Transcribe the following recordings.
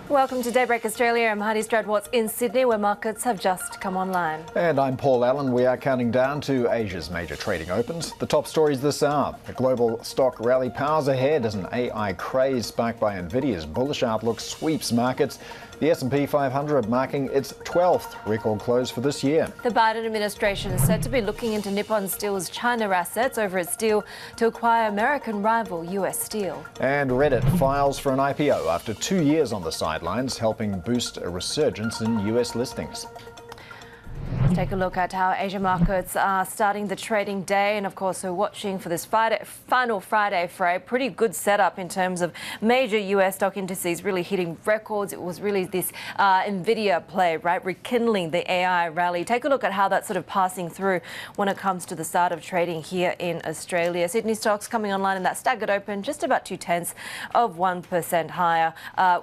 Welcome to Daybreak Australia. I'm Haidi Stroud-Watts in Sydney, where markets have just come online. And I'm Paul Allen. We are counting down to Asia's major trading opens. The top stories this hour. The global stock rally powers ahead as an AI craze sparked by Nvidia's bullish outlook sweeps markets. The S&P 500 marking its 12th record close for this year. The Biden administration is said to be looking into Nippon Steel's China assets over its deal to acquire American rival US Steel. And Reddit files for an IPO after 2 years on the sidelines, helping boost a resurgence in US listings. Let's take a look at how Asia markets are starting the trading day. And of course, we're watching for this final Friday fray. Pretty good setup in terms of major US stock indices really hitting records. It was really this Nvidia play, right? Rekindling the AI rally. Take a look at how that's sort of passing through when it comes to the start of trading here in Australia. Sydney stocks coming online in that staggered open, just about 0.2% higher.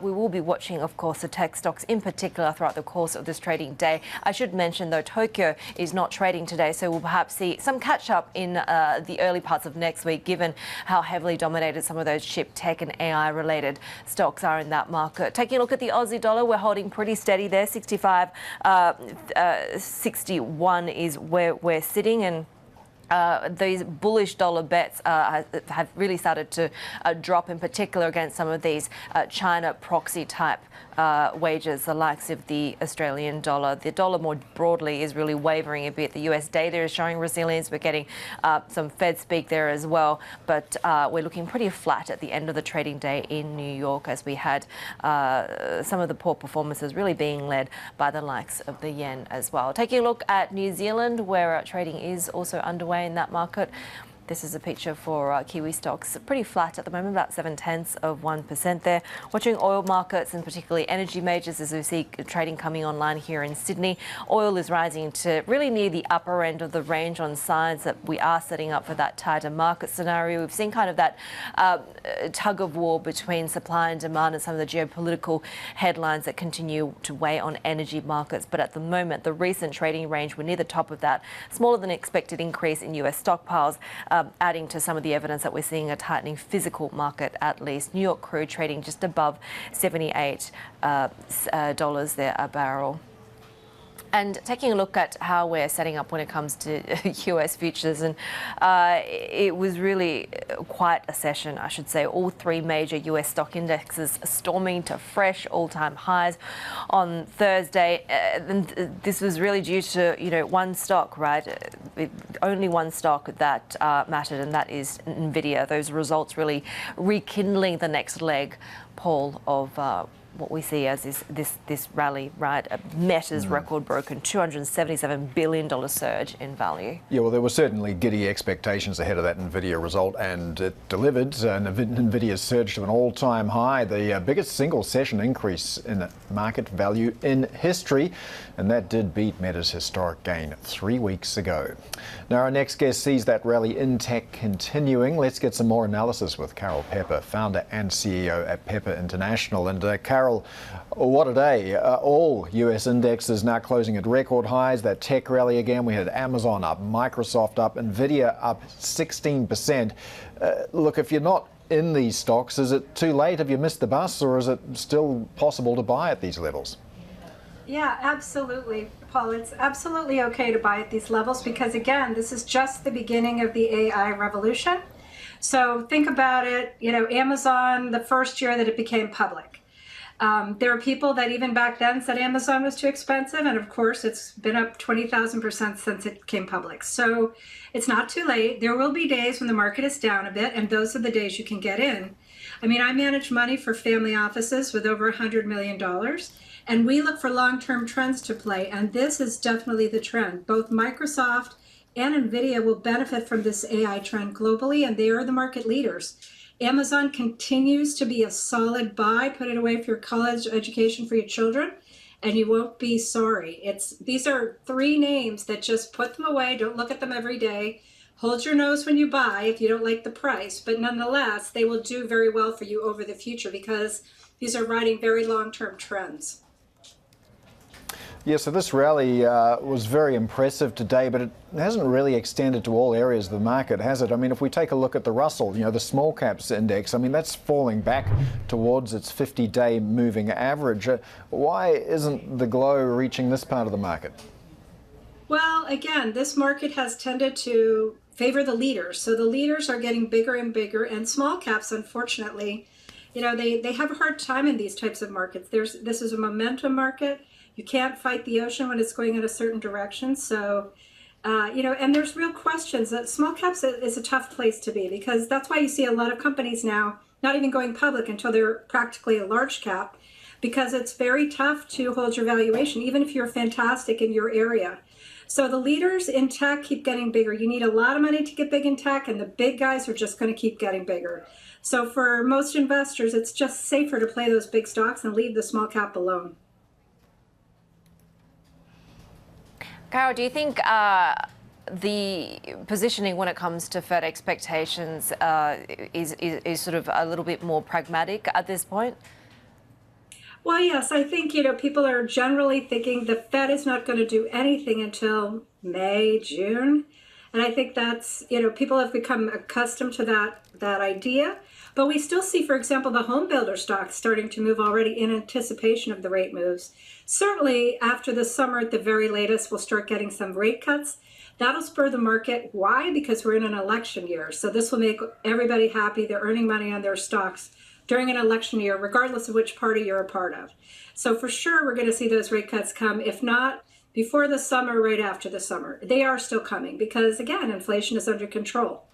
We will be watching, of course, the tech stocks in particular throughout the course of this trading day. I should mention, though, Tokyo is not trading today, so we'll perhaps see some catch up in the early parts of next week, given how heavily dominated some of those chip, tech and AI related stocks are in that market. Taking a look at the Aussie dollar, we're holding pretty steady there. 65.61 is where we're sitting, and these bullish dollar bets have really started to drop, in particular against some of these China proxy type wagers, the likes of the Australian dollar. The dollar more broadly is really wavering a bit. The US data is showing resilience. We're getting some Fed speak there as well, but we're looking pretty flat at the end of the trading day in New York, as we had some of the poor performances really being led by the likes of the yen as well. Taking a look at New Zealand, where trading is also underway in that market. This is a picture for Kiwi stocks. Pretty flat at the moment, about 0.7% there. Watching oil markets and particularly energy majors as we see trading coming online here in Sydney. Oil is rising to really near the upper end of the range on signs that we are setting up for that tighter market scenario. We've seen kind of that tug of war between supply and demand and some of the geopolitical headlines that continue to weigh on energy markets. But at the moment, the recent trading range, we're near the top of that. Smaller than expected increase in US stockpiles, adding to some of the evidence that we're seeing a tightening physical market at least. New York crude trading just above $78 there a barrel. And taking a look at how we're setting up when it comes to US futures, and it was really quite a session, I should say. All three major US stock indexes storming to fresh all-time highs on Thursday. And this was really due to, one stock, right? Only one stock that mattered, and that is Nvidia. Those results really rekindling the next leg, Paul, of what we see as this rally, right? Meta's record broken, $277 billion surge in value. Yeah, well, there were certainly giddy expectations ahead of that Nvidia result, and it delivered. Nvidia surged to an all-time high, the biggest single session increase in market value in history, and that did beat Meta's historic gain 3 weeks ago. Now, our next guest sees that rally in tech continuing. Let's get some more analysis with Carol Pepper, founder and CEO at Pepper International. And Carol, what a day. All US indexes now closing at record highs. That tech rally again. We had Amazon up, Microsoft up, Nvidia up 16%. Look, if you're not in these stocks, is it too late? Have you missed the bus, or is it still possible to buy at these levels? Yeah, absolutely, Paul. It's absolutely okay to buy at these levels because, again, this is just the beginning of the AI revolution. So think about it, Amazon, the first year that it became public. There are people that even back then said Amazon was too expensive, and of course it's been up 20,000% since it came public. So it's not too late. There will be days when the market is down a bit, and those are the days you can get in. I mean, I manage money for family offices with over $100 million, and we look for long-term trends to play, and this is definitely the trend. Both Microsoft and Nvidia will benefit from this AI trend globally, and they are the market leaders. Amazon continues to be a solid buy. Put it away for your college education for your children, and you won't be sorry. These are three names that just put them away. Don't look at them every day. Hold your nose when you buy if you don't like the price, but nonetheless, they will do very well for you over the future because these are riding very long-term trends. Yeah, so this rally was very impressive today, but it hasn't really extended to all areas of the market, has it? I mean, if we take a look at the Russell, the small caps index, I mean, that's falling back towards its 50-day moving average. Why isn't the glow reaching this part of the market? Well, again, this market has tended to favor the leaders. So the leaders are getting bigger and bigger, and small caps, unfortunately, they have a hard time in these types of markets. This is a momentum market. You can't fight the ocean when it's going in a certain direction. So, and there's real questions. That small caps is a tough place to be, because that's why you see a lot of companies now not even going public until they're practically a large cap, because it's very tough to hold your valuation, even if you're fantastic in your area. So the leaders in tech keep getting bigger. You need a lot of money to get big in tech, and the big guys are just going to keep getting bigger. So for most investors, it's just safer to play those big stocks and leave the small cap alone. Carol, do you think the positioning when it comes to Fed expectations is sort of a little bit more pragmatic at this point? Well, yes, I think, people are generally thinking the Fed is not going to do anything until May, June. And I think that's, people have become accustomed to that idea. But we still see, for example, the home builder stocks starting to move already in anticipation of the rate moves. Certainly after the summer at the very latest, we'll start getting some rate cuts. That'll spur the market. Why? Because we're in an election year. So this will make everybody happy. They're earning money on their stocks during an election year, regardless of which party you're a part of. So for sure, we're going to see those rate cuts come, if not before the summer, right after the summer. They are still coming because, again, inflation is under control.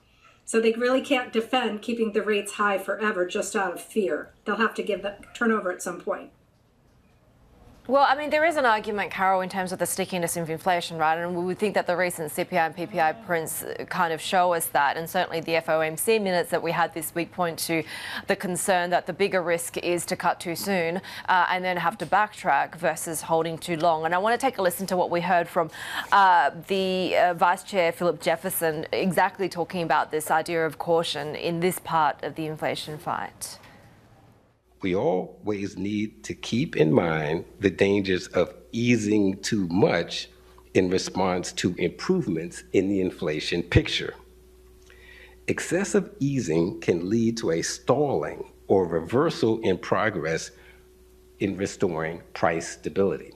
So they really can't defend keeping the rates high forever just out of fear. They'll have to give that turnover at some point. Well, I mean, there is an argument, Carol, in terms of the stickiness of inflation, right? And we would think that the recent CPI and PPI prints kind of show us that. And certainly the FOMC minutes that we had this week point to the concern that the bigger risk is to cut too soon and then have to backtrack versus holding too long. And I want to take a listen to what we heard from the Vice Chair, Philip Jefferson, exactly talking about this idea of caution in this part of the inflation fight. We always need to keep in mind the dangers of easing too much in response to improvements in the inflation picture. Excessive easing can lead to a stalling or reversal in progress in restoring price stability.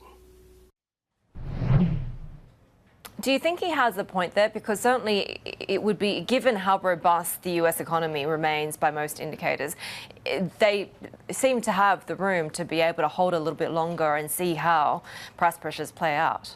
Do you think he has a point there? Because certainly it would be, given how robust the US economy remains by most indicators, they seem to have the room to be able to hold a little bit longer and see how price pressures play out.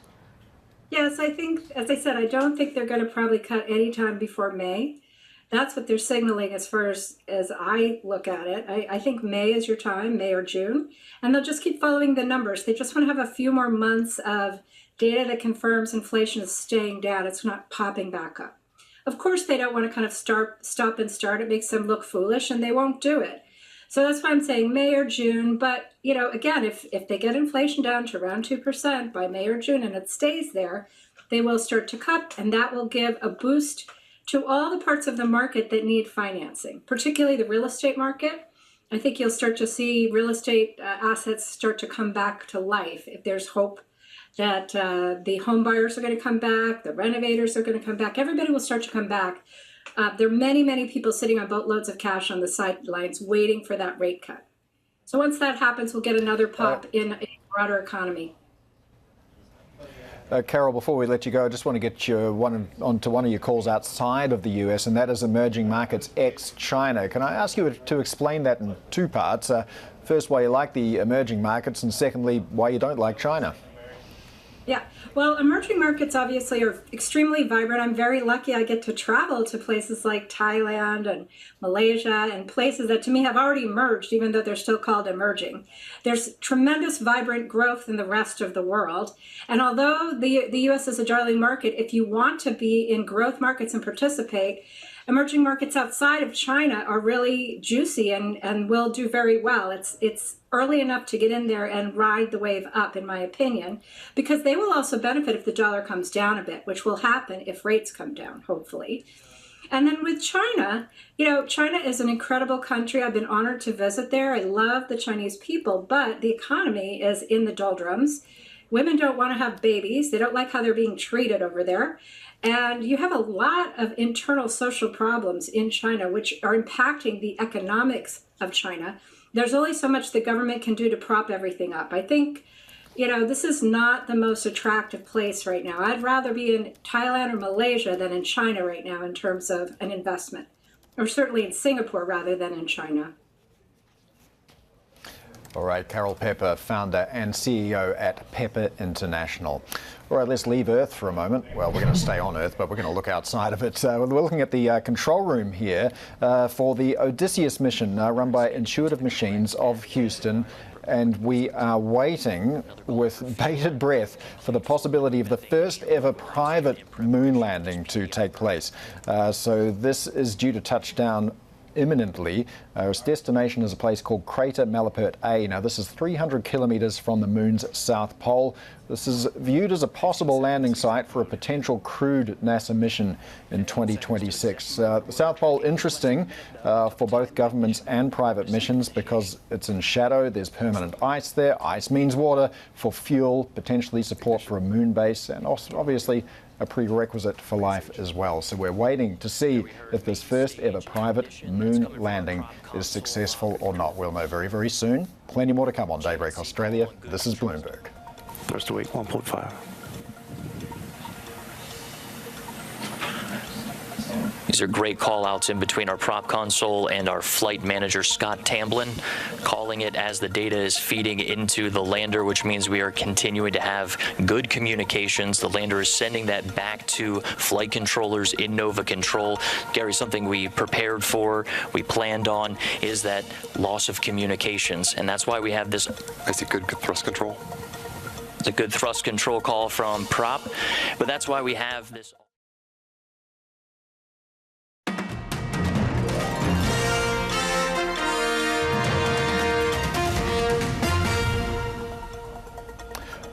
Yes, I think, as I said, I don't think they're going to probably cut any time before May. That's what they're signaling as far as I look at it. I think May is your time, May or June, and they'll just keep following the numbers. They just want to have a few more months of data that confirms inflation is staying down. It's not popping back up. Of course, they don't want to kind of stop and start. It makes them look foolish, and they won't do it. So that's why I'm saying May or June. But, again, if they get inflation down to around 2% by May or June and it stays there, they will start to cut, and that will give a boost to all the parts of the market that need financing, particularly the real estate market. I think you'll start to see real estate assets start to come back to life if there's hope that the home buyers are going to come back, the renovators are going to come back, everybody will start to come back. There are many, many people sitting on boatloads of cash on the sidelines waiting for that rate cut. So once that happens, we'll get another pop in a broader economy. Carol, before we let you go, I just want to get you onto one of your calls outside of the US, and that is emerging markets ex-China. Can I ask you to explain that in two parts? First, why you like the emerging markets, and secondly, why you don't like China? Yeah, well, emerging markets obviously are extremely vibrant. I'm very lucky I get to travel to places like Thailand and Malaysia and places that to me have already emerged, even though they're still called emerging. There's tremendous vibrant growth in the rest of the world. And although the US is a darling market, if you want to be in growth markets and participate, emerging markets outside of China are really juicy and will do very well. It's early enough to get in there and ride the wave up, in my opinion, because they will also benefit if the dollar comes down a bit, which will happen if rates come down, hopefully. And then with China, China is an incredible country. I've been honored to visit there. I love the Chinese people, but the economy is in the doldrums. Women don't want to have babies. They don't like how they're being treated over there. And you have a lot of internal social problems in China, which are impacting the economics of China. There's only so much the government can do to prop everything up. I think, this is not the most attractive place right now. I'd rather be in Thailand or Malaysia than in China right now in terms of an investment, or certainly in Singapore rather than in China. All right, Carol Pepper, founder and CEO at Pepper International. All right, let's leave Earth for a moment. Well, we're going to stay on Earth, but we're going to look outside of it. We're looking at the control room here for the Odysseus mission run by Intuitive Machines of Houston. And we are waiting with bated breath for the possibility of the first ever private moon landing to take place. So this is due to touch down imminently. Its destination is a place called Crater Malapert A. Now, this is 300 kilometers from the moon's south pole. This is viewed as a possible landing site for a potential crewed NASA mission in 2026. The South Pole, interesting for both governments and private missions because it's in shadow. There's permanent ice there. Ice means water for fuel, potentially support for a moon base, and also obviously a prerequisite for life as well. So we're waiting to see if this first ever private moon landing is successful or not. We'll know very, very soon. Plenty more to come on Daybreak Australia. This is Bloomberg. Rest of week 1.5. These are great call-outs in between our prop console and our flight manager, Scott Tamblin, calling it as the data is feeding into the lander, which means we are continuing to have good communications. The lander is sending that back to flight controllers in Nova Control. Gary, something we prepared for, we planned on, is that loss of communications, and that's why we have this. I see good thrust control. It's a good thrust control call from prop, but that's why we have this.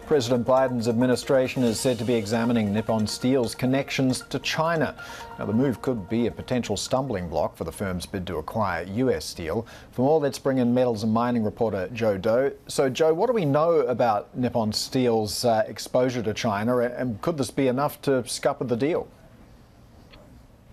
President Biden's administration is said to be examining Nippon Steel's connections to China. Now, the move could be a potential stumbling block for the firm's bid to acquire US steel. For more, let's bring in metals and mining reporter Joe Doe. So, Joe, what do we know about Nippon Steel's exposure to China, and could this be enough to scupper the deal?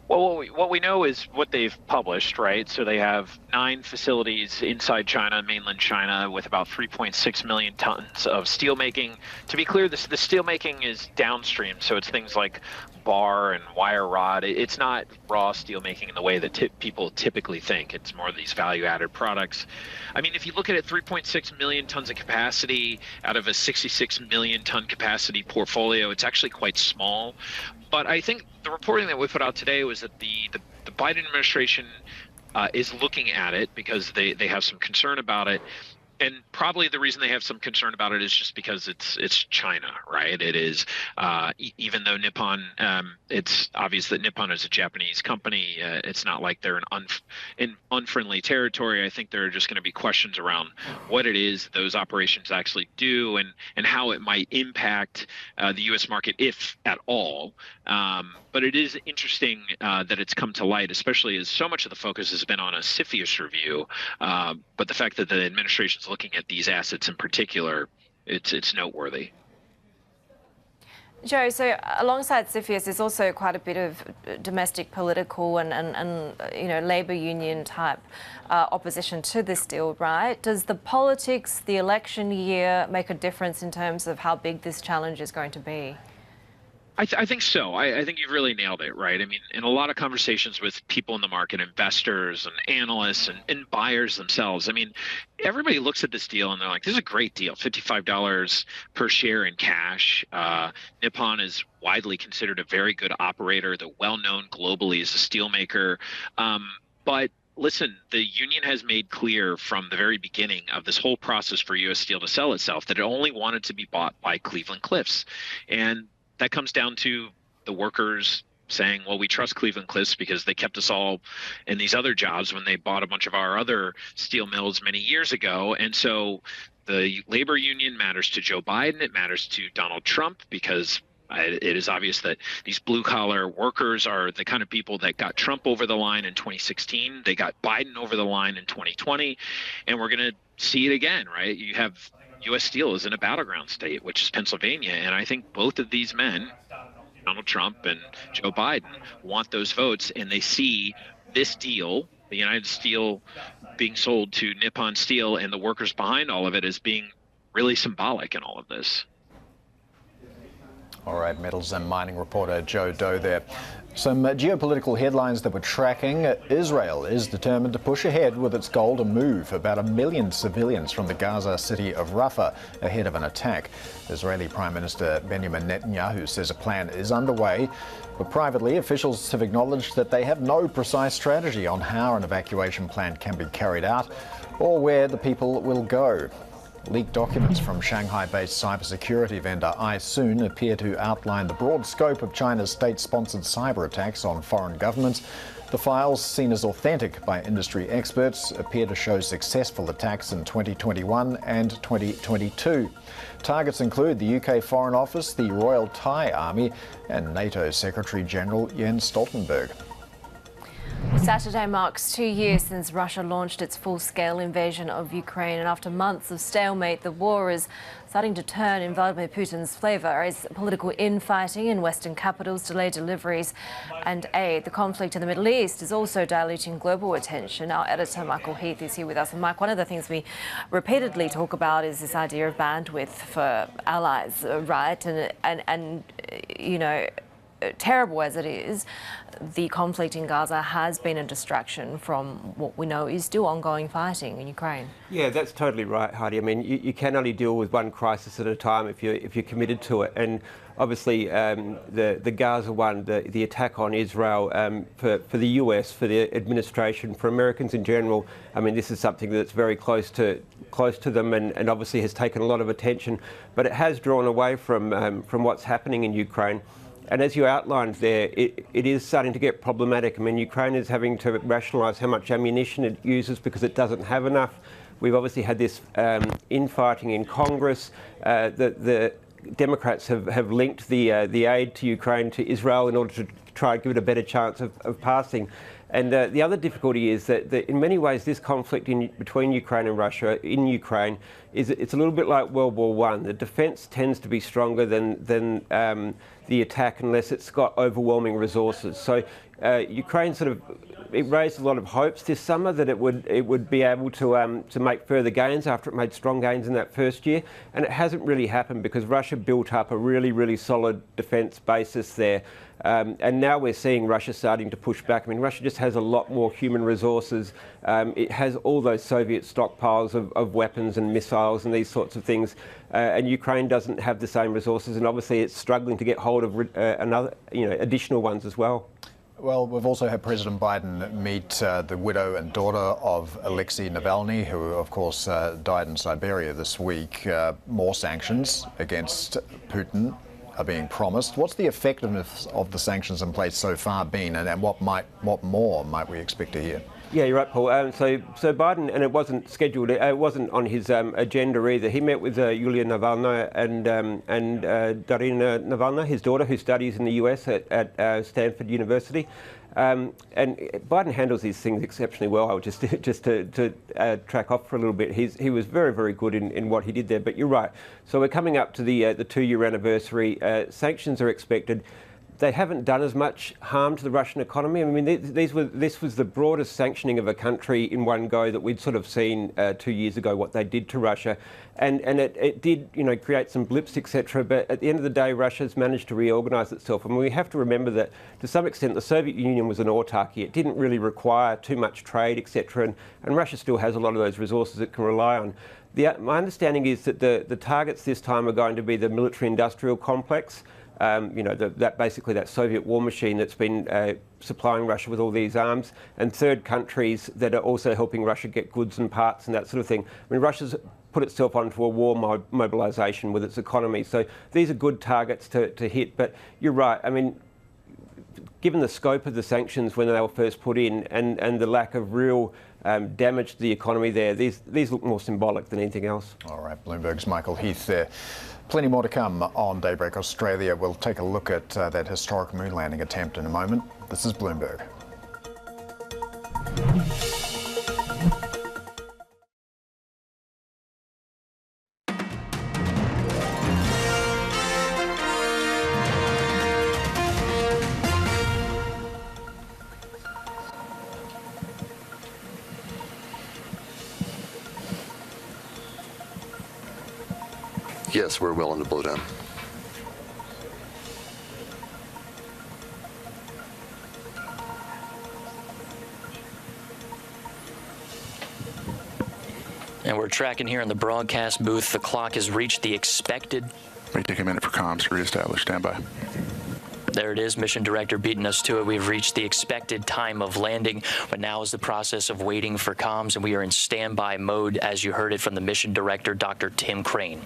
Well, what we know is what they've published, right? So they have 9 facilities inside China, mainland China, with about 3.6 million tons of steel making. To be clear, the steel making is downstream, so it's things like bar and wire rod. It's not raw steel making in the way that people typically think. It's more of these value-added products. I mean, if you look at it, 3.6 million tons of capacity out of a 66 million ton capacity portfolio, it's actually quite small. But I think the reporting that we put out today was that the Biden administration is looking at it because they have some concern about it. And probably the reason they have some concern about it is just because it's China, right? It is, even though Nippon, it's obvious that Nippon is a Japanese company. It's not like they're in unfriendly territory. I think there are just going to be questions around what it is those operations actually do and how it might impact the U.S. market, if at all. But it is interesting that it's come to light, especially as so much of the focus has been on a CFIUS review. But the fact that the administration is looking at these assets in particular, it's noteworthy. Joe, so alongside CFIUS, there's also quite a bit of domestic political and labour union type opposition to this deal, right? Does the politics, the election year, make a difference in terms of how big this challenge is going to be? I think so. I think you've really nailed it, right? I mean, in a lot of conversations with people in the market, investors and analysts and buyers themselves, I mean, everybody looks at this deal and they're like, this is a great deal, $55 per share in cash. Nippon is widely considered a very good operator, they're well-known globally as a steelmaker. But listen, the union has made clear from the very beginning of this whole process for U.S. Steel to sell itself that it only wanted to be bought by Cleveland-Cliffs. And that comes down to the workers saying, well, we trust Cleveland-Cliffs because they kept us all in these other jobs when they bought a bunch of our other steel mills many years ago. And so the labor union matters to Joe Biden. It matters to Donald Trump because It is obvious that these blue-collar workers are the kind of people that got Trump over the line in 2016. They got Biden over the line in 2020, and we're going to see it again, right? You have U.S. Steel is in a battleground state, which is Pennsylvania, and I think both of these men, Donald Trump and Joe Biden, want those votes, and they see this deal, the United Steel being sold to Nippon Steel and the workers behind all of it, as being really symbolic in all of this. All right, metals and mining reporter Joe Doe there. Some geopolitical headlines that we're tracking. Israel is determined to push ahead with its goal to move about 1 million civilians from the Gaza city of Rafah ahead of an attack. Israeli Prime Minister Benjamin Netanyahu says a plan is underway, but privately officials have acknowledged that they have no precise strategy on how an evacuation plan can be carried out or where the people will go. Leaked documents from Shanghai-based cybersecurity vendor iSoon appear to outline the broad scope of China's state-sponsored cyber attacks on foreign governments. The files, seen as authentic by industry experts, appear to show successful attacks in 2021 and 2022. Targets include the UK Foreign Office, the Royal Thai Army, and NATO Secretary-General Jens Stoltenberg. Saturday marks 2 years since Russia launched its full-scale invasion of Ukraine, and after months of stalemate, the war is starting to turn in Vladimir Putin's favour as political infighting in Western capitals delay deliveries and aid. The conflict in the Middle East is also diluting global attention. Our editor, Michael Heath, is here with us. And Mike, one of the things we repeatedly talk about is this idea of bandwidth for allies, right? And you know, terrible as it is, the conflict in Gaza has been a distraction from what we know is still ongoing fighting in Ukraine. Yeah, that's totally right, Heidi. I mean, you can only deal with one crisis at a time if you're committed to it. And obviously, the Gaza one, the attack on Israel, for the US, for the administration, for Americans in general, I mean, this is something that's very close to them, and obviously has taken a lot of attention. But it has drawn away from what's happening in Ukraine. And as you outlined there, it is starting to get problematic. I mean, Ukraine is having to rationalise how much ammunition it uses because it doesn't have enough. We've obviously had this infighting in Congress. The Democrats have linked the aid to Ukraine to Israel in order to try and give it a better chance of passing. And the other difficulty is that in many ways this conflict between Ukraine and Russia in Ukraine it's a little bit like World War I. The defence tends to be stronger than the attack unless it's got overwhelming resources. So Ukraine it raised a lot of hopes this summer that it would be able to make further gains after it made strong gains in that first year, and it hasn't really happened because Russia built up a really solid defence basis there. And now we're seeing Russia starting to push back. I mean, Russia just has a lot more human resources. It has all those Soviet stockpiles of weapons and missiles and these sorts of things. And Ukraine doesn't have the same resources, and obviously it's struggling to get hold of additional ones as well. Well, we've also had President Biden meet the widow and daughter of Alexei Navalny, who, of course, died in Siberia this week. More sanctions against Putin are being promised. What's the effectiveness of the sanctions in place so far been, and what more might we expect to hear? Yeah, you're right, Paul. So Biden, and it wasn't scheduled, it wasn't on his agenda either. He met with Yulia Navalny and Darina Navalny, his daughter, who studies in the US at Stanford University. And Biden handles these things exceptionally well. Just to track off for a little bit, he was very good in what he did there. But you're right. So we're coming up to the 2-year anniversary. Sanctions are expected. They haven't done as much harm to the Russian economy. I mean, this was the broadest sanctioning of a country in one go that we'd sort of seen 2 years ago, what they did to Russia. And it did, create some blips, etc. But at the end of the day, Russia's managed to reorganise itself. I mean, we have to remember that, to some extent, the Soviet Union was an autarky. It didn't really require too much trade, etc. And Russia still has a lot of those resources it can rely on. My understanding is that the targets this time are going to be the military-industrial complex. That Soviet war machine that's been supplying Russia with all these arms, and third countries that are also helping Russia get goods and parts and that sort of thing. I mean, Russia's put itself onto a war mobilisation with its economy, so these are good targets to hit. But you're right. I mean, given the scope of the sanctions when they were first put in and the lack of real damage to the economy there, these look more symbolic than anything else. All right, Bloomberg's Michael Heath there. Plenty more to come on Daybreak Australia. We'll take a look at that historic moon landing attempt in a moment. This is Bloomberg. Yes, we're well on the blowdown. And we're tracking here in the broadcast booth. The clock has reached the expected. May take a minute for comms to reestablish. Stand by. There it is, mission director beating us to it. We've reached the expected time of landing, but now is the process of waiting for comms, and we are in standby mode, as you heard it from the mission director, Dr. Tim Crane.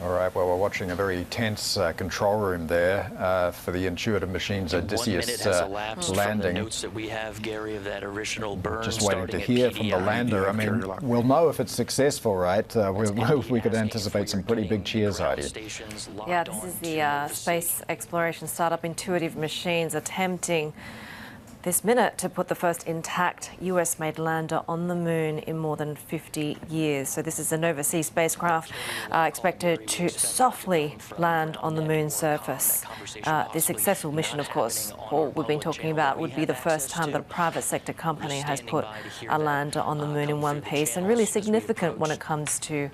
All right, well, we're watching a very tense control room there for the Intuitive Machines' Odysseus landing. From the notes that we have, Gary, of that original burn. Just waiting to hear from the lander. I mean, we'll know if it's successful, right? We'll know if we could anticipate some pretty big cheers, Heidi. Yeah, this is the space exploration startup Intuitive Machines attempting this minute to put the first intact US-made lander on the moon in more than 50 years. So this is an overseas spacecraft expected to softly land on the moon's surface. This successful mission, of course, all we've been talking about, would be the first time that a private sector company has put a lander on the moon in one piece, and really significant when it comes to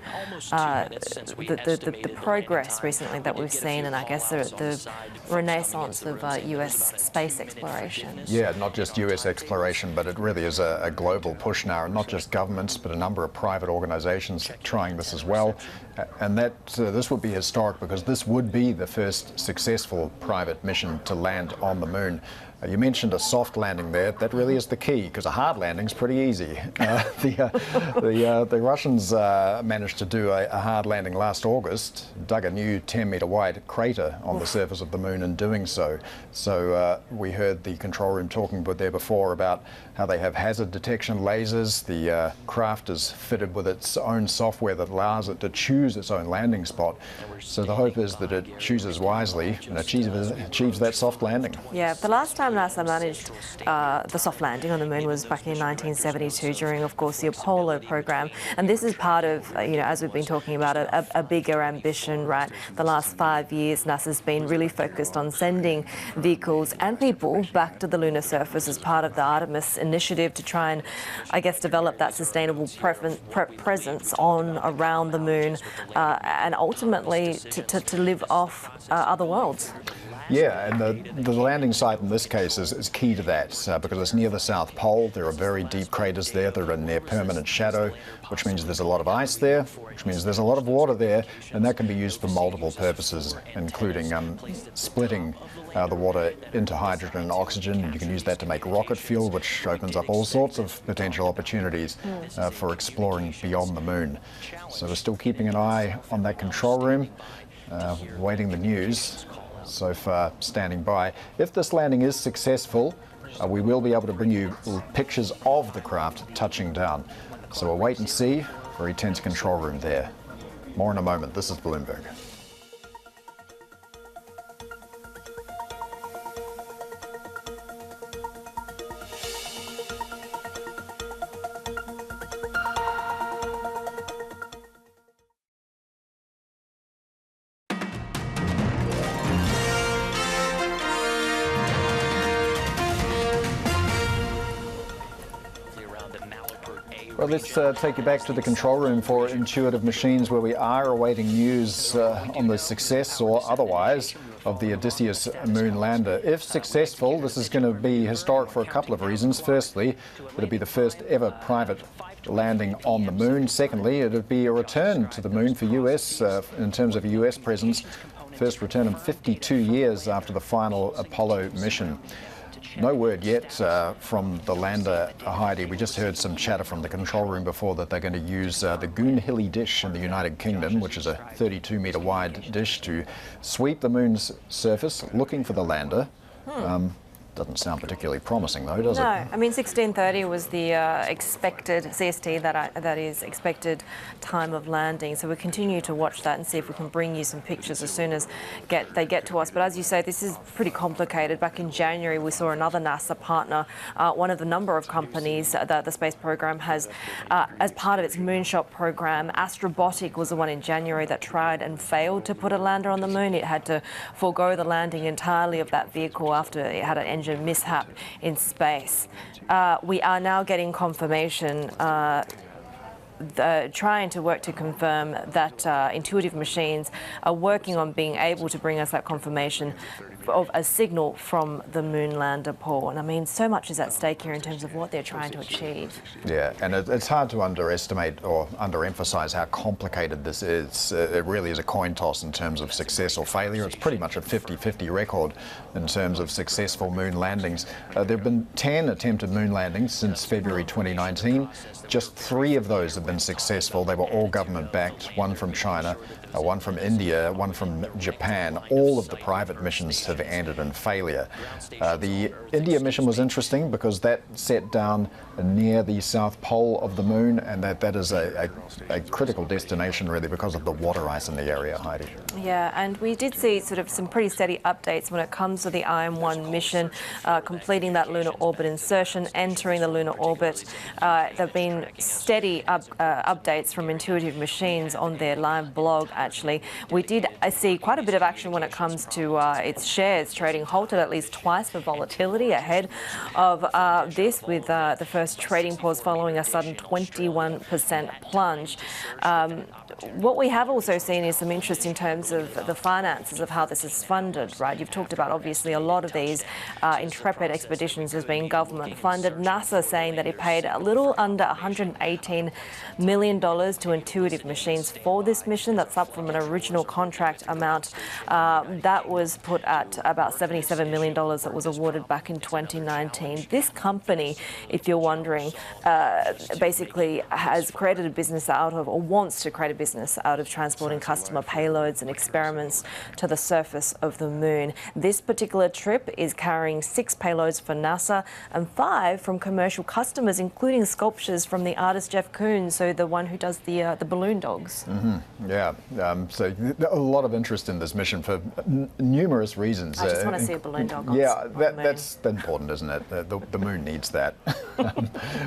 the progress recently that we've seen, and I guess the renaissance of US space exploration. Yeah, not just US exploration, but it really is a global push now, and not just governments, but a number of private organizations trying this as well. And this would be historic because this would be the first successful private mission to land on the moon. You mentioned a soft landing there. That really is the key, because a hard landing is pretty easy. The Russians managed to do a hard landing last August, dug a new 10-meter wide crater on the surface of the moon in doing so. So we heard the control room talking there before about how they have hazard detection lasers. The craft is fitted with its own software that allows it to choose its own landing spot. So the hope is that it chooses wisely and achieves that soft landing. Yeah, the last time NASA managed the soft landing on the moon was back in 1972 during, of course, the Apollo program. And this is part of, as we've been talking about, a bigger ambition, right? The last 5 years, NASA's been really focused on sending vehicles and people back to the lunar surface as part of the Artemis initiative to try and, I guess, develop that sustainable presence on around the moon and ultimately to live off other worlds. Yeah, and the landing site in this case is key to that because it's near the South Pole. There are very deep craters there that are in near permanent shadow, which means there's a lot of ice there, which means there's a lot of water there, and that can be used for multiple purposes, including splitting the water into hydrogen and oxygen. And you can use that to make rocket fuel, which opens up all sorts of potential opportunities for exploring beyond the moon. So we're still keeping an eye on that control room, waiting the news. So far, standing by. If this landing is successful, we will be able to bring you pictures of the craft touching down. So we'll wait and see. Very tense control room there. More in a moment. This is Bloomberg. Well, let's take you back to the control room for Intuitive Machines, where we are awaiting news on the success or otherwise of the Odysseus moon lander. If successful, this is going to be historic for a couple of reasons. Firstly, it'll be the first ever private landing on the moon. Secondly, it'll be a return to the moon for US in terms of a US presence. First return in 52 years after the final Apollo mission. No word yet from the lander, Haidi. We just heard some chatter from the control room before that they're going to use the Goonhilly dish in the United Kingdom, which is a 32-metre wide dish, to sweep the moon's surface looking for the lander. Doesn't sound particularly promising, though, does it? No, I mean 16:30 was the expected CST, that is expected time of landing. So we continue to watch that and see if we can bring you some pictures as soon as they get to us. But as you say, this is pretty complicated. Back in January, we saw another NASA partner, one of the number of companies that the space program has as part of its moonshot program. Astrobotic was the one in January that tried and failed to put a lander on the moon. It had to forego the landing entirely of that vehicle after it had an engine mishap in space. We are now getting confirmation, trying to work to confirm that Intuitive Machines are working on being able to bring us that confirmation of a signal from the moon lander, Paul. And I mean, so much is at stake here in terms of what they're trying to achieve. Yeah, and it's hard to underestimate or underemphasize how complicated this is. It really is a coin toss in terms of success or failure. It's pretty much a 50-50 record in terms of successful moon landings. There have been 10 attempted moon landings since February 2019. Just 3 of those have been successful. They were all government-backed, one from China, one from India, one from Japan. All of the private missions have ended in failure. The India mission was interesting because that set down near the south pole of the moon, and that is a critical destination really because of the water ice in the area, Haidi. Yeah, and we did see sort of some pretty steady updates when it comes to the IM-1 mission, completing that lunar orbit insertion, entering the lunar orbit. There have been steady updates from Intuitive Machines on their live blog, actually. We did see quite a bit of action when it comes to its shares trading halted at least twice for volatility ahead of this, with the first trading pause following a sudden 21% plunge. What we have also seen is some interest in terms of the finances of how this is funded, right? You've talked about, obviously, a lot of these Intrepid expeditions as being government funded. NASA saying that it paid a little under $118 million to Intuitive Machines for this mission. That's up from an original contract amount that was put at about $77 million that was awarded back in 2019. This company, if you're wondering, basically has created a business out of, or wants to create a business out of, transporting customer payloads and experiments to the surface of the moon. This particular trip is carrying 6 payloads for NASA and 5 from commercial customers, including sculptures from the artist Jeff Koons, so the one who does the balloon dogs. Mm-hmm. Yeah, so a lot of interest in this mission for numerous reasons. I just want to see a balloon dog on the moon. That's important, isn't it? The moon needs that.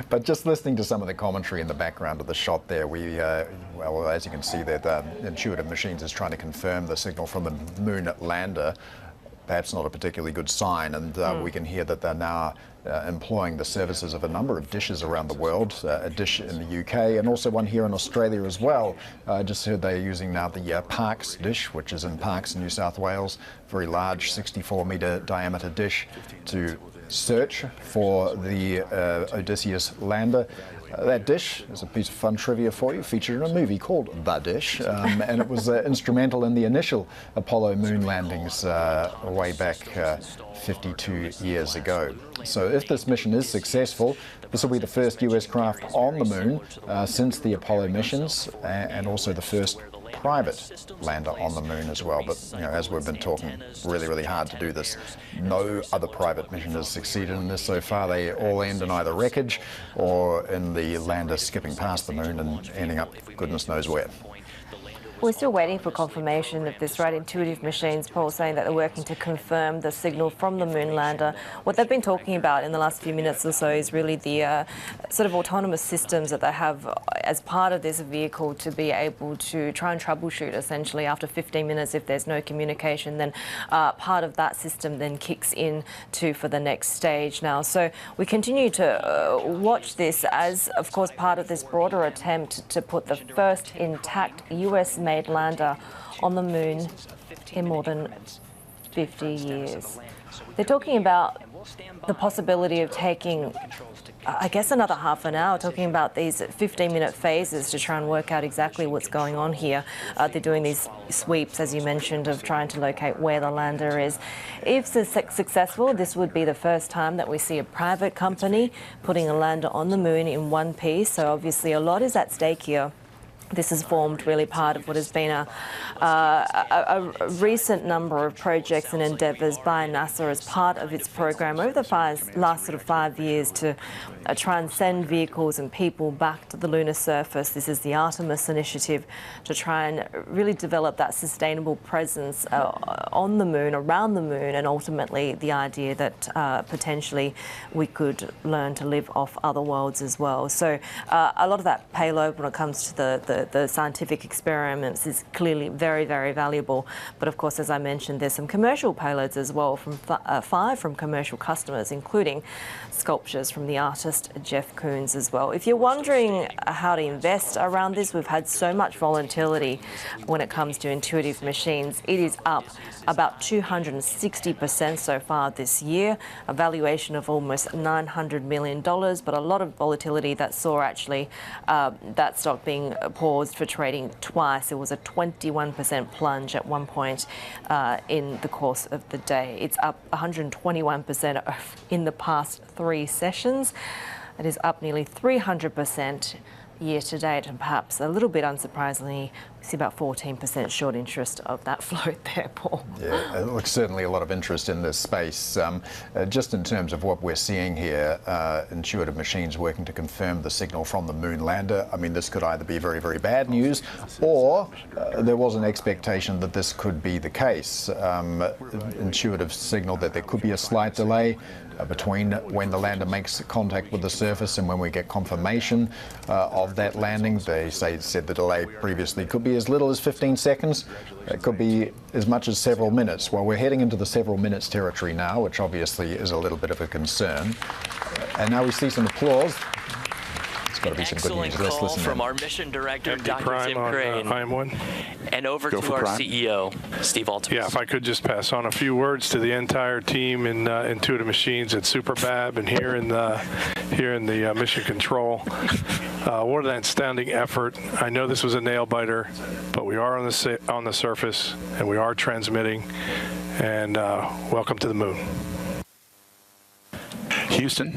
But just listening to some of the commentary in the background of the shot there, well, as you can see there, Intuitive Machines is trying to confirm the signal from the moon lander. Perhaps not a particularly good sign, and we can hear that they're now employing the services of a number of dishes around the world, a dish in the UK and also one here in Australia as well. I just heard they're using now the Parkes dish, which is in Parkes, New South Wales, very large 64-metre diameter dish to search for the Odysseus lander. That dish is a piece of fun trivia for you, featured in a movie called The Dish, and it was instrumental in the initial Apollo moon landings way back 52 years ago. So if this mission is successful, this will be the first US craft on the moon since the Apollo missions, and also the first private lander on the moon as well. But as we've been talking, really hard to do this. No other private mission has succeeded in this so far. They all end in either wreckage or in the lander skipping past the moon and ending up goodness knows where. We're still waiting for confirmation of this, right? Intuitive Machines, Paul, saying that they're working to confirm the signal from the moon lander. What they've been talking about in the last few minutes or so is really the sort of autonomous systems that they have as part of this vehicle to be able to try and troubleshoot essentially after 15 minutes. If there's no communication, then part of that system then kicks in for the next stage now. So we continue to watch this as, of course, part of this broader attempt to put the first intact US-made lander on the moon in more than 50 years. They're talking about the possibility of taking, I guess, another half an hour, talking about these 15-minute phases to try and work out exactly what's going on here. They're doing these sweeps, as you mentioned, of trying to locate where the lander is. If successful, this would be the first time that we see a private company putting a lander on the moon in one piece. So obviously a lot is at stake here. This has formed really part of what has been a recent number of projects and endeavours by NASA as part of its program over the last sort of 5 years to try and send vehicles and people back to the lunar surface. This is the Artemis initiative to try and really develop that sustainable presence on the moon, around the moon, and ultimately the idea that potentially we could learn to live off other worlds as well. So a lot of that payload when it comes to the scientific experiments is clearly very, very valuable. But of course, as I mentioned, there's some commercial payloads as well, from 5 from commercial customers, including sculptures from the artist Jeff Koons as well. If you're wondering how to invest around this, we've had so much volatility when it comes to Intuitive Machines. It is up about 260% so far this year, a valuation of almost $900 million, but a lot of volatility that saw actually that stock being paused for trading twice. It was a 21% plunge at one point in the course of the day. It's up 121% in the past 3 sessions. It is up nearly 300% year to date, and perhaps a little bit unsurprisingly, we see about 14% short interest of that float there, Paul. Yeah, it looks certainly a lot of interest in this space. Just in terms of what we're seeing here, Intuitive Machines working to confirm the signal from the moon lander. I mean, this could either be very, very bad news, or there was an expectation that this could be the case. Intuitive signaled that there could be a slight delay between when the lander makes contact with the surface and when we get confirmation of that landing. They said the delay previously could be as little as 15 seconds. It could be as much as several minutes. Well, we're heading into the several minutes territory now, which obviously is a little bit of a concern. And now we see some applause. Got to be some good news. Excellent call from our mission director, Dr. Tim Crane, IM1. and over to our Prime. CEO, Steve Altemus. Yeah, if I could just pass on a few words to the entire team in Intuitive Machines at Superbab and here in the Mission Control. What an outstanding effort. I know this was a nail biter, but we are on the surface and we are transmitting. And welcome to the moon. Houston,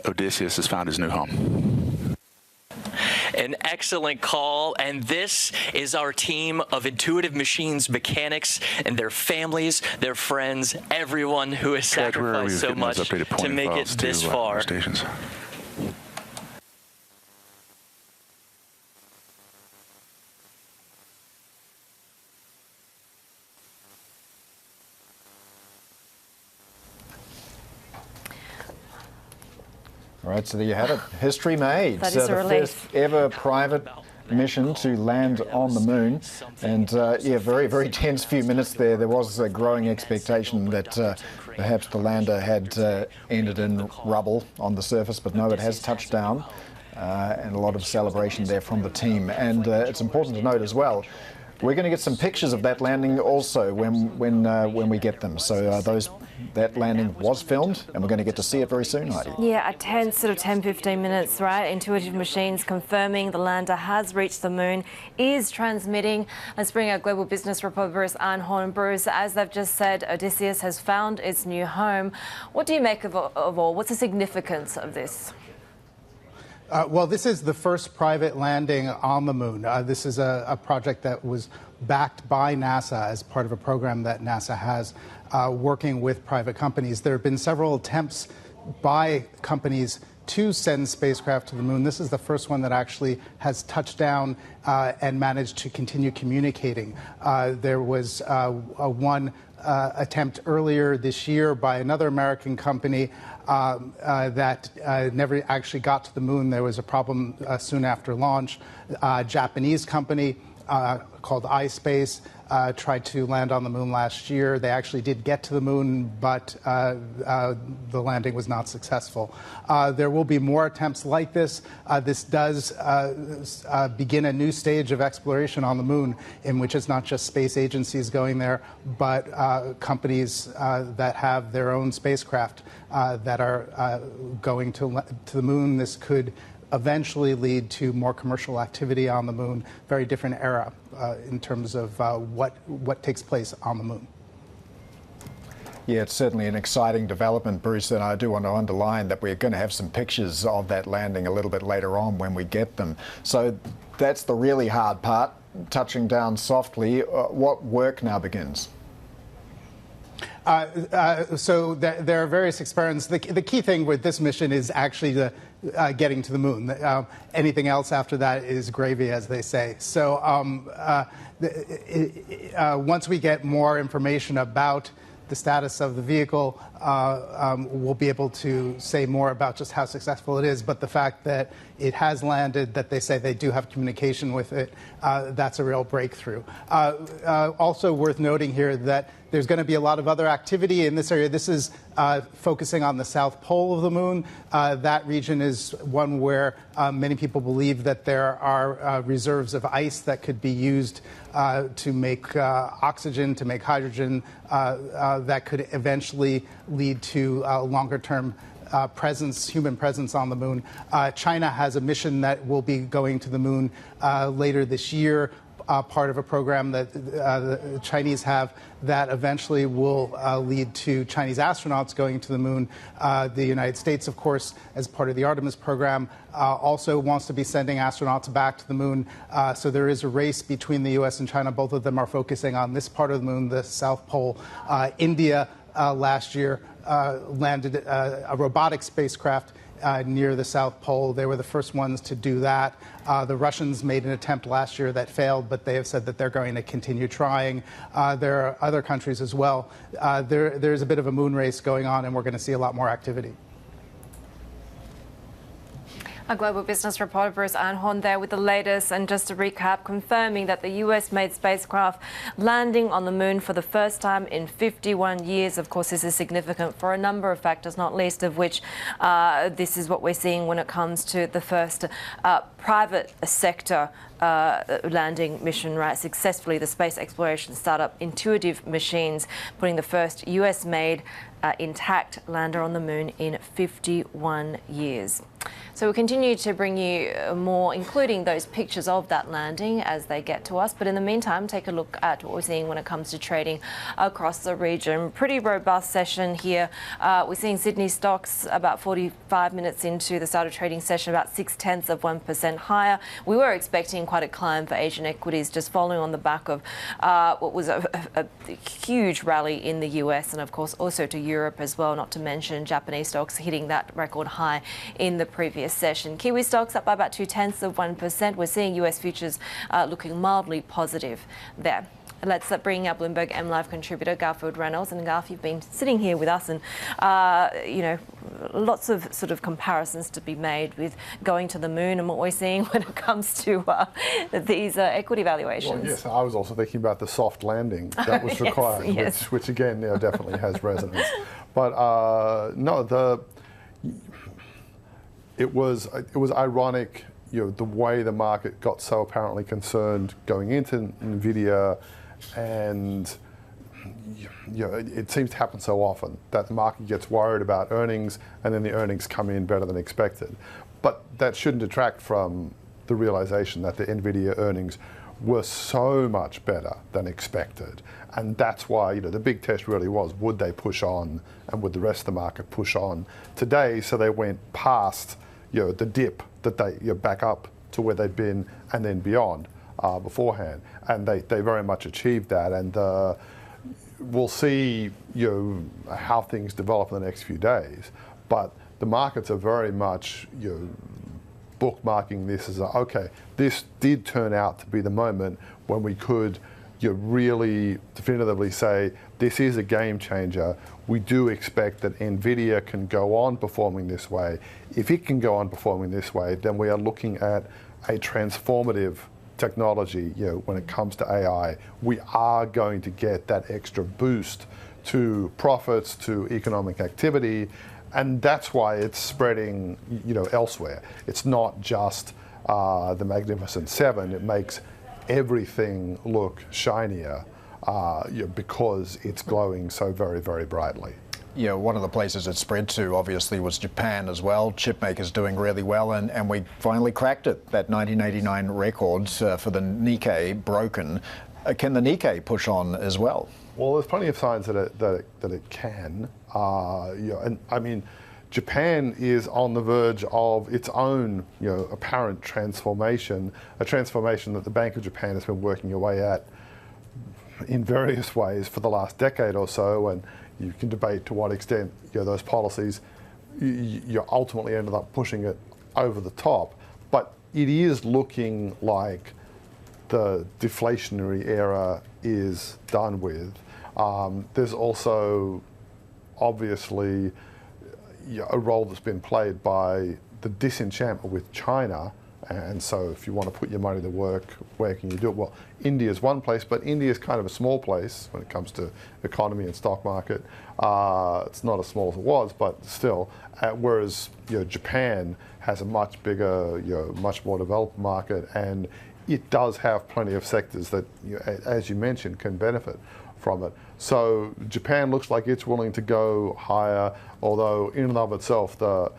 Odysseus has found his new home. An excellent call, and this is our team of Intuitive Machines mechanics and their families, their friends, everyone who has sacrificed so much to make it this far. Stations. All right, so there you have it. History made. That is a relief. First ever private mission to land on the moon. And yeah, very, very tense few minutes there. There was a growing expectation that perhaps the lander had ended in rubble on the surface, but no, it has touched down. And a lot of celebration there from the team. And it's important to note as well, we're going to get some pictures of that landing also when we get them. So that landing was filmed, and we're going to get to see it very soon, Heidi. Yeah, a tense sort of 10-15 minutes, right? Intuitive Machines confirming the lander has reached the moon, is transmitting. Let's bring our global business reporter, Bruce Einhorn. Bruce, as they've just said, Odysseus has found its new home. What do you make of all? What's the significance of this? Well, this is the first private landing on the moon. This is a project that was backed by NASA as part of a program that NASA has working with private companies. There have been several attempts by companies to send spacecraft to the moon. This is the first one that actually has touched down and managed to continue communicating. There was one attempt earlier this year by another American company that never actually got to the moon. There was a problem soon after launch. A Japanese company called iSpace tried to land on the moon last year. They actually did get to the moon, but the landing was not successful. There will be more attempts like this. This does begin a new stage of exploration on the moon, in which it's not just space agencies going there, but companies that have their own spacecraft that are going to the moon. This could eventually lead to more commercial activity on the moon. Very different era in terms of what takes place on the moon. Yeah, it's certainly an exciting development, Bruce, and I do want to underline that we're going to have some pictures of that landing a little bit later on when we get them. So that's the really hard part, touching down softly. What work now begins? So there are various experiments. The key thing with this mission is actually getting to the moon. Anything else after that is gravy, as they say. So once we get more information about the status of the vehicle, we'll be able to say more about just how successful it is. But the fact that it has landed, that they say they do have communication with it, that's a real breakthrough. Also worth noting here that there's going to be a lot of other activity in this area. This is focusing on the south pole of the moon. That region is one where many people believe that there are reserves of ice that could be used to make oxygen, to make hydrogen, that could eventually lead to longer-term human presence on the moon. China has a mission that will be going to the moon later this year, part of a program that the Chinese have that eventually will lead to Chinese astronauts going to the moon. The United States, of course, as part of the Artemis program, also wants to be sending astronauts back to the moon. So there is a race between the U.S. and China. Both of them are focusing on this part of the moon, the South Pole. India last year landed a robotic spacecraft near the South Pole. They were the first ones to do that. The Russians made an attempt last year that failed, but they have said that they're going to continue trying. There are other countries as well. There's a bit of a moon race going on, and we're going to see a lot more activity. Our global business reporter Bruce Einhorn there with the latest, and just to recap, confirming that the US-made spacecraft landing on the moon for the first time in 51 years. Of course, this is significant for a number of factors, not least of which this is what we're seeing when it comes to the first private sector landing mission, right? Successfully, the space exploration startup Intuitive Machines putting the first US-made intact lander on the moon in 51 years. So we'll continue to bring you more, including those pictures of that landing as they get to us. But in the meantime, take a look at what we're seeing when it comes to trading across the region. Pretty robust session here. We're seeing Sydney stocks about 45 minutes into the start of trading session, about 0.6% higher. We were expecting quite a climb for Asian equities, just following on the back of what was a huge rally in the US and, of course, also to Europe as well, not to mention Japanese stocks hitting that record high in the previous session. Kiwi stocks up by about 0.2%. We're seeing US futures looking mildly positive there. Let's bring our Bloomberg MLive contributor, Garfield Reynolds. And Garf, you've been sitting here with us, and you know, lots of sort of comparisons to be made with going to the moon and what we're seeing when it comes to these equity valuations. Well, yes, I was also thinking about the soft landing that was required, yes. Which again, definitely has resonance. But no, it was ironic, the way the market got so apparently concerned going into NVIDIA, and it seems to happen so often that the market gets worried about earnings and then the earnings come in better than expected. But that shouldn't detract from the realization that the NVIDIA earnings were so much better than expected. And that's why, the big test really was, would they push on and would the rest of the market push on today? So they went past, the dip that they back up to where they'd been and then beyond beforehand. And they very much achieved that. And we'll see, how things develop in the next few days. But the markets are very much bookmarking this as okay, this did turn out to be the moment when we could really definitively say this is a game changer. We do expect that NVIDIA can go on performing this way. If it can go on performing this way, then we are looking at a transformative technology. When it comes to AI, we are going to get that extra boost to profits, to economic activity, and that's why it's spreading, elsewhere. It's not just the Magnificent Seven. It makes everything look shinier because it's glowing so very, very brightly. One of the places it spread to, obviously, was Japan as well. Chip makers doing really well, and we finally cracked it. That 1989 record for the Nikkei broken. Can the Nikkei push on as well? Well, there's plenty of signs that it can. And I mean, Japan is on the verge of its own, apparent transformation, a transformation that the Bank of Japan has been working away at in various ways for the last decade or so, and you can debate to what extent those policies you ultimately ended up pushing it over the top. But it is looking like the deflationary era is done with. There's also obviously a role that's been played by the disenchantment with China. And so if you want to put your money to work, where can you do it? Well, India's one place, but India's kind of a small place when it comes to economy and stock market. It's not as small as it was, but still. Whereas Japan has a much bigger, much more developed market, and it does have plenty of sectors that, as you mentioned, can benefit from it. So Japan looks like it's willing to go higher, although in and of itself, the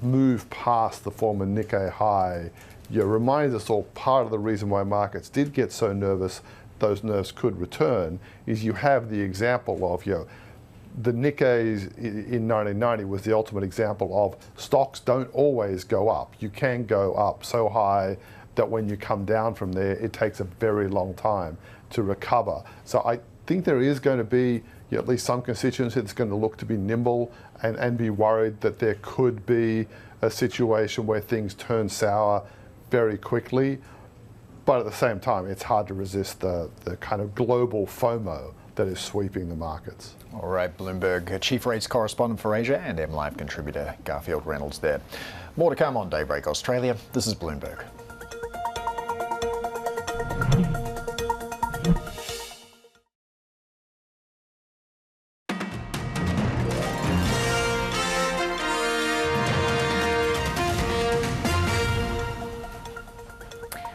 move past the former Nikkei high reminds us all part of the reason why markets did get so nervous, those nerves could return, is you have the example of, the Nikkei in 1990 was the ultimate example of stocks don't always go up. You can go up so high that when you come down from there, it takes a very long time to recover. So I think there is going to be at least some constituency that's going to look to be nimble and be worried that there could be a situation where things turn sour very quickly. But at the same time, it's hard to resist the kind of global FOMO that is sweeping the markets. All right, Bloomberg Chief Rates Correspondent for Asia and MLive contributor Garfield Reynolds there. More to come on Daybreak Australia. This is Bloomberg.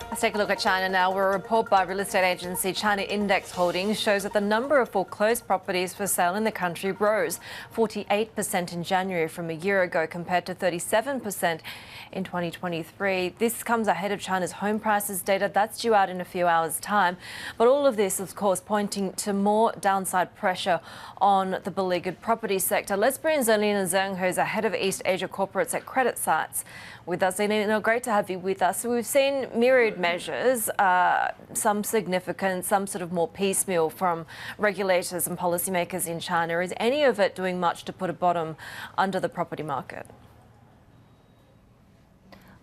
Let's take a look at China now, where a report by real estate agency China Index Holdings shows that the number of foreclosed properties for sale in the country rose 48% in January from a year ago, compared to 37% in 2023. This comes ahead of China's home prices data that's due out in a few hours' time. But all of this, of course, pointing to more downside pressure on the beleaguered property sector. Let's bring in Zelina Zheng, who's ahead of East Asia corporates at Credit Sites, with us. Zelina, great to have you with us. So we've seen myriad measures, some significant, some sort of more piecemeal from regulators and policymakers in China. Is any of it doing much to put a bottom under the property market?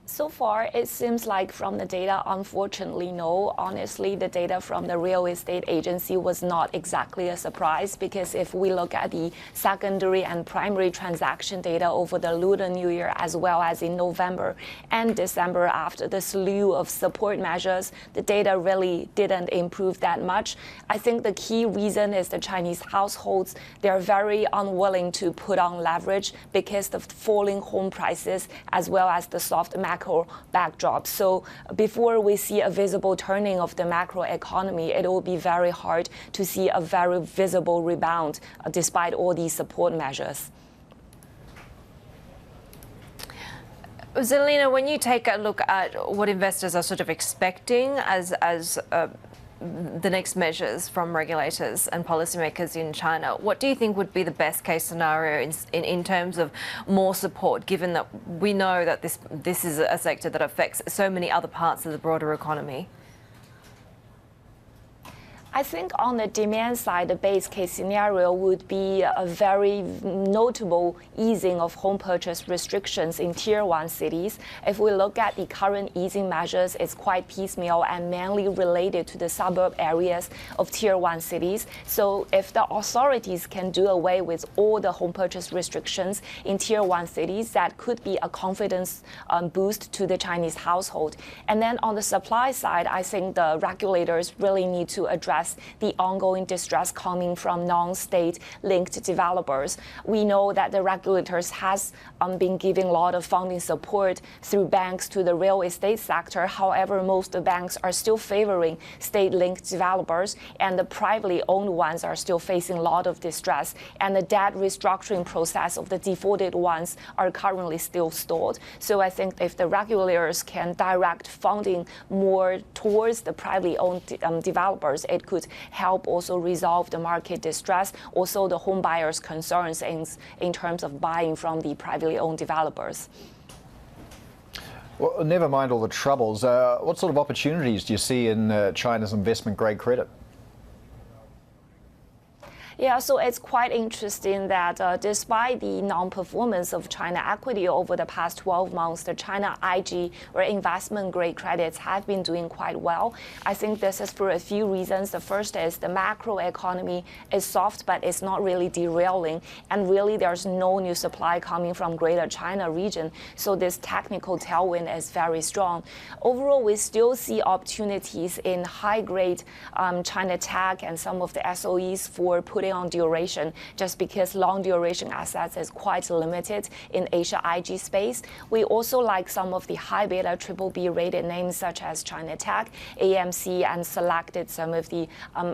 So far, it seems like from the data, unfortunately, no. Honestly, the data from the real estate agency was not exactly a surprise, because if we look at the secondary and primary transaction data over the Lunar New Year, as well as in November and December after the slew of support measures, the data really didn't improve that much. I think the key reason is the Chinese households, they're very unwilling to put on leverage because of falling home prices as well as the soft macro backdrop. So before we see a visible turning of the macro economy, it will be very hard to see a very visible rebound despite all these support measures. Zelina, when you take a look at what investors are sort of expecting as the next measures from regulators and policymakers in China, what do you think would be the best case scenario in terms of more support, given that we know that this is a sector that affects so many other parts of the broader economy? I think on the demand side, the base case scenario would be a very notable easing of home purchase restrictions in Tier 1 cities. If we look at the current easing measures, it's quite piecemeal and mainly related to the suburb areas of Tier 1 cities. So if the authorities can do away with all the home purchase restrictions in Tier 1 cities, that could be a confidence boost to the Chinese household. And then on the supply side, I think the regulators really need to address the ongoing distress coming from non-state linked developers. We know that the regulators has been giving a lot of funding support through banks to the real estate sector. However, most of the banks are still favoring state-linked developers, and the privately owned ones are still facing a lot of distress. And the debt restructuring process of the defaulted ones are currently still stalled. So I think if the regulators can direct funding more towards the privately owned developers, it could help also resolve the market distress, also the home buyers' concerns in terms of buying from the privately owned developers. Well, never mind all the troubles. What sort of opportunities do you see in China's investment-grade credit? Yeah, so it's quite interesting that despite the non-performance of China equity over the past 12 months, the China IG or investment-grade credits have been doing quite well. I think this is for a few reasons. The first is the macro economy is soft, but it's not really derailing, and really there's no new supply coming from Greater China region. So this technical tailwind is very strong. Overall, we still see opportunities in high-grade China tech and some of the SOEs for putting on duration, just because long duration assets is quite limited in Asia IG space. We also like some of the high beta BBB rated names such as China Tech, AMC, and selected some of the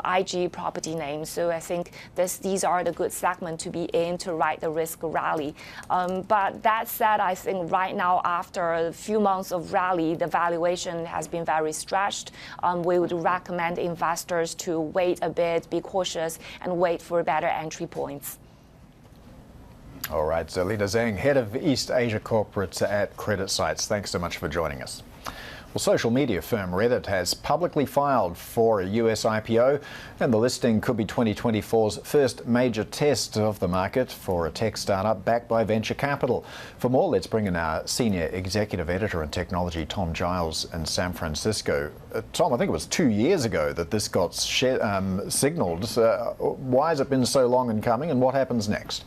IG property names. So I think these are the good segment to be in to ride the risk rally. But that said, I think right now after a few months of rally, the valuation has been very stretched. We would recommend investors to wait a bit, be cautious, and wait for better entry points. All right, so Lina Zhang, head of East Asia Corporates at Credit Sites. Thanks so much for joining us. Well, social media firm Reddit has publicly filed for a US IPO, and the listing could be 2024's first major test of the market for a tech startup backed by venture capital. For more, let's bring in our senior executive editor in technology, Tom Giles, in San Francisco. Tom, I think it was 2 years ago that this got signaled. Why has it been so long in coming, and what happens next?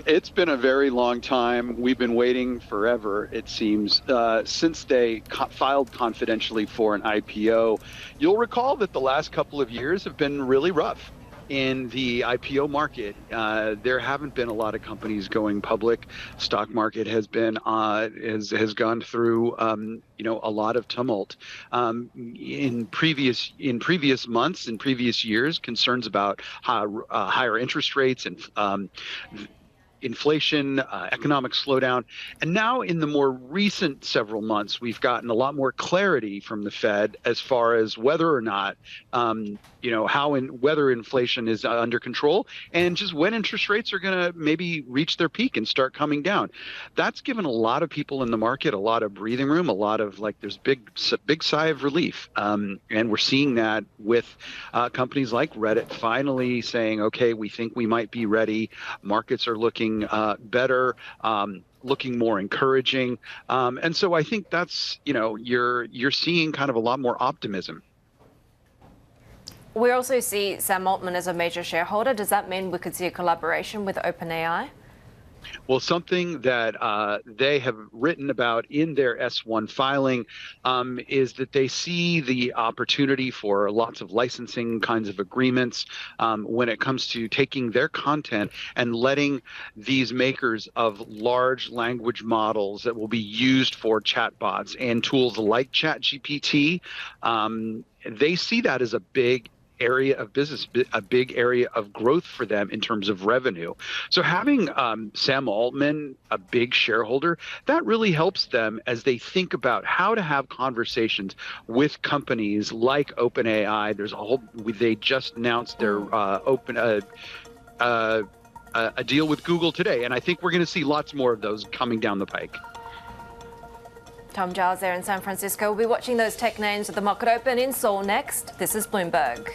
It's been a very long time. We've been waiting forever, it seems, since they filed confidentially for an IPO. You'll recall that the last couple of years have been really rough in the IPO market. There haven't been a lot of companies going public. Stock market has been has gone through a lot of tumult. In previous months, in previous years, concerns about higher interest rates and inflation, economic slowdown. And now in the more recent several months, we've gotten a lot more clarity from the Fed as far as whether or not, whether inflation is under control and just when interest rates are going to maybe reach their peak and start coming down. That's given a lot of people in the market a lot of breathing room, a lot of there's big sigh of relief. And we're seeing that with companies like Reddit finally saying, okay, we think we might be ready. Markets are looking better, looking more encouraging. And so I think that's, you're seeing kind of a lot more optimism. We also see Sam Altman as a major shareholder. Does that mean we could see a collaboration with OpenAI? Well, something that they have written about in their S1 filing is that they see the opportunity for lots of licensing kinds of agreements when it comes to taking their content and letting these makers of large language models that will be used for chatbots and tools like ChatGPT, they see that as a big area of business, a big area of growth for them in terms of revenue. So having Sam Altman, a big shareholder, that really helps them as they think about how to have conversations with companies like OpenAI. They just announced their a deal with Google today, and I think we're going to see lots more of those coming down the pike. Tom Giles there in San Francisco. We'll be watching those tech names at the market open in Seoul next. This is Bloomberg.